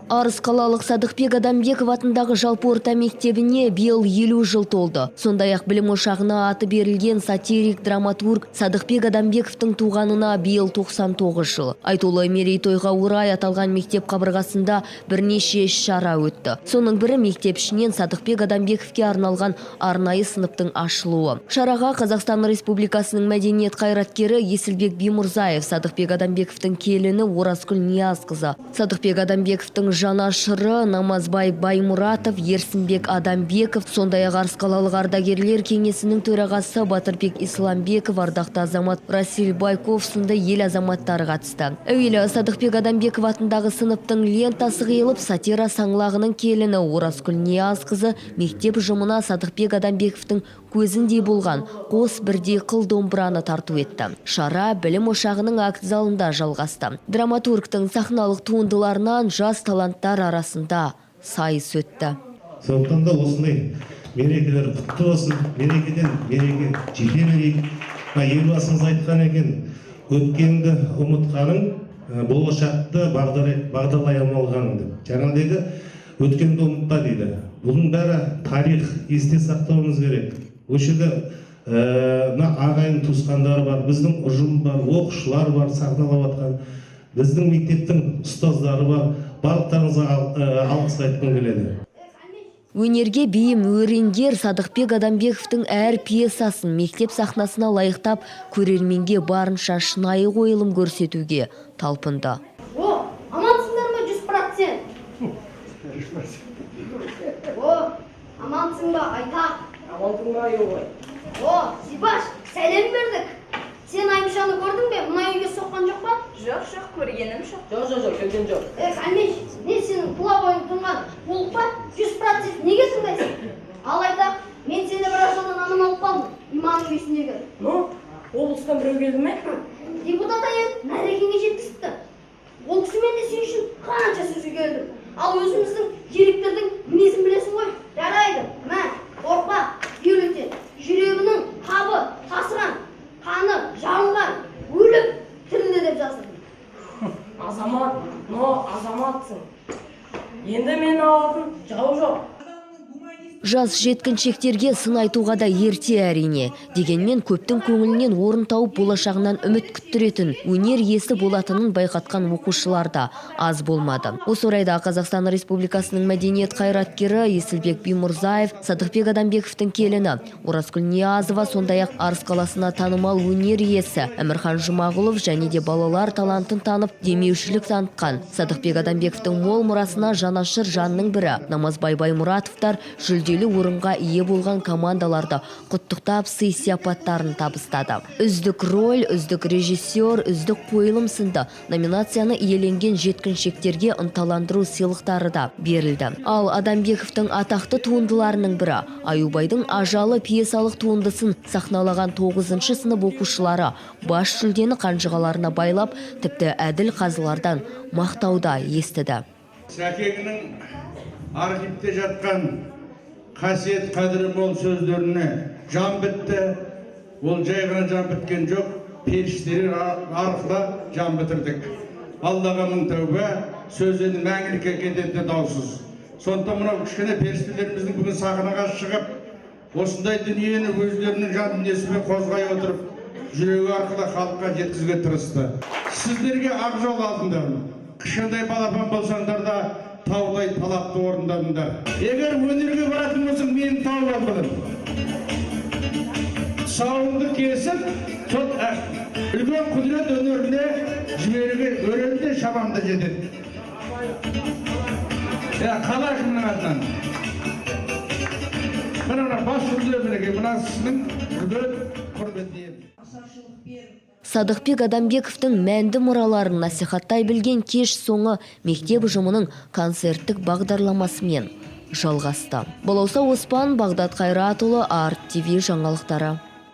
Арыс қалалық Садықбек Адамбеков атындағы жалпы орта мектебіне биыл 50 жыл толды. Сондай-ақ білім ошағына аты берілген сатирик драматург Садықбек Адамбековтың туғанына биыл 99 жыл. Айтулы мерейтойға орай аталған мектеп қабырғасында бірнеше іс-шара өтті. Соның бірі мектеп ішінен Садықбек Адамбековке арналған арнайы сыныптың ашылуы. Шараға Қазақстан Республикасының мәдениет қайраткері Есілбек Бимұрзаев, Садықбек Адамбековтың келіні Оразкүл Ниязқызы, Садықбек Адамбековтың жанашыры Намазбай Баймұратов, Ерсінбек Адамбеков, сондай-ақ Арыс қалалық ардагерлер кеңесінің төрағасы Батырбек Исламбеков, ардақты азамат Расил Байков сынды ел азаматтары қатысты. Әуелі Садықбек Адамбеков атындағы сыныптың лентасы қиылып, сатира саңлағының келіні Оразкүл Ниязқызы мектеп ұжымына Садықбек Адамбековтың көзіндей болған қос бірдей қыл домбыраны тарту етті. Шара білім ошағының акт залында жалғасты. Драматургтың сахналық туындыларынан жас таланттар арасында сайыс өтті. Сондықтан да осындай мерекелер құтты болсын, мерекеден мереке жете берейік. Елбасымыз айтқан екен, өткенді ұмытқаның болашақты бағдарлай алмағаныңды. Жаңағыдегі өткенді ұмытпа дейді. Бұның бәрі тарих, есте сақтауымыз керек. Осы жерде ағайын туысқандар бар, біздің ұжым бар, оқушылар бар, сахналап атқан, біздің мектептің ұстаздары бар. Барлықтарыңызға алғыс айтқым келеді. Өнерге бейім өрендер Садықбек Адамбековтың әр пьесасын мектеп сахнасына лайықтап, көрерменге барынша шынайы қойылым көрсетуге талпынды. Амансыңдар ма 100%? Амансың ба айтақ? Амансың ба ой? Зибаш, сәлем бердік. Сен Аймшаны көрдің бе? Мұна үйге соққан жоқ па? Жоқ, көргенім жоқ. Жоқ, келген жоқ. Әлмеш, не сенің тұла бойың тұнған болып па? 100% неге тыңдайсың? Алайда, мен сені біраз жолдан аман алып қалдым, иманың үйсіндегі. Облыстан біреу келді ме? Депутат айын мәрекеңе жеткізіпті. Ол кісімен де сен үшін қанша сөзге келдім. Ал өзіміздің директордың мінезін білесің ғой? Жарайды, қорқпа, үйретен, жүрегінің қабы, тасыған, қаны, жалынған, өліп, тірілді деп жаздым. Азамат, азаматсың. Енді мен алатын жау жоқ. Жас жеткіншектерге сын айтуға да ерте әрине. Дегенмен көптің көңілінен орын тауып болашағынан үміт күттіретін өнер иесі болатынын байқатқан оқушылар да аз болмады. Осы орайда Қазақстан Республикасының мәдениет қайраткері Есілбек Бимұрзаев, Садықбек Адамбековтың келіні Оразкүл Ниязова, сондай-ақ Арыс қаласына танымал өнер иесі Әмірхан Жұмағұлов және де балалар талантын танып, демеушілік танытқан Садықбек Адамбековтың мол мұрасына жанашыр жанның бірі Намазбай Баймұратовтар жүлделі орынға ие болған командаларды құттықтап сый-сияпаттарын табыстады. Үздік роль, үздік режиссер, үздік қойылым сынды номинацияны иеленген жеткіншектерге ынталандыру сыйлықтары да берілді. Ал Адамбековтың атақты туындыларының бірі Аюбайдың ажалы пьесалық туындысын сахналаған 9-шы сынып оқушылары бас жүлдені қанжығаларына байлап, тіпті әділ қазылардан мақтауда естіді. Сәкеңнің архивте жатқан қасиет қадірі мол сөздеріне жан бітті. Ол жай ғана жан біткен жоқ, періштелер арқылы жан бітірдік. Аллаға мың тәубе, сөзден мәңгілікке кететіні даусыз. Сондықтан мынау кішкене періштелеріміздің бүгін сахнаға шығып, осындай дүниені өздерінің жан дүниесімен қозғай отырып, жүрегі арқылы халыққа жеткізуге тырысты. Сіздерге ақ жол алдым. Кішкентай балапан болсаңдар да таулай талапты орындадыңдар. Егер өнерге баратын болсаң, мені тауып алдым. Тұсауыңды кесіп, сол үлкен құдірет өнеріне жіберуге өрелде шамамда жетеді. Қала әкімінің атынан. Мына бас жүлде мінеке, мына сіздің үлкен құрметіне. Садықбек Адамбековтың мәнді мұраларын насихаттай білген кеш соңы мектеп ұжымының концерттік бағдарламасымен жалғасты. Балауса Оспан, Бағдат Қайратұлы, Арт ТВ жаңалықтары.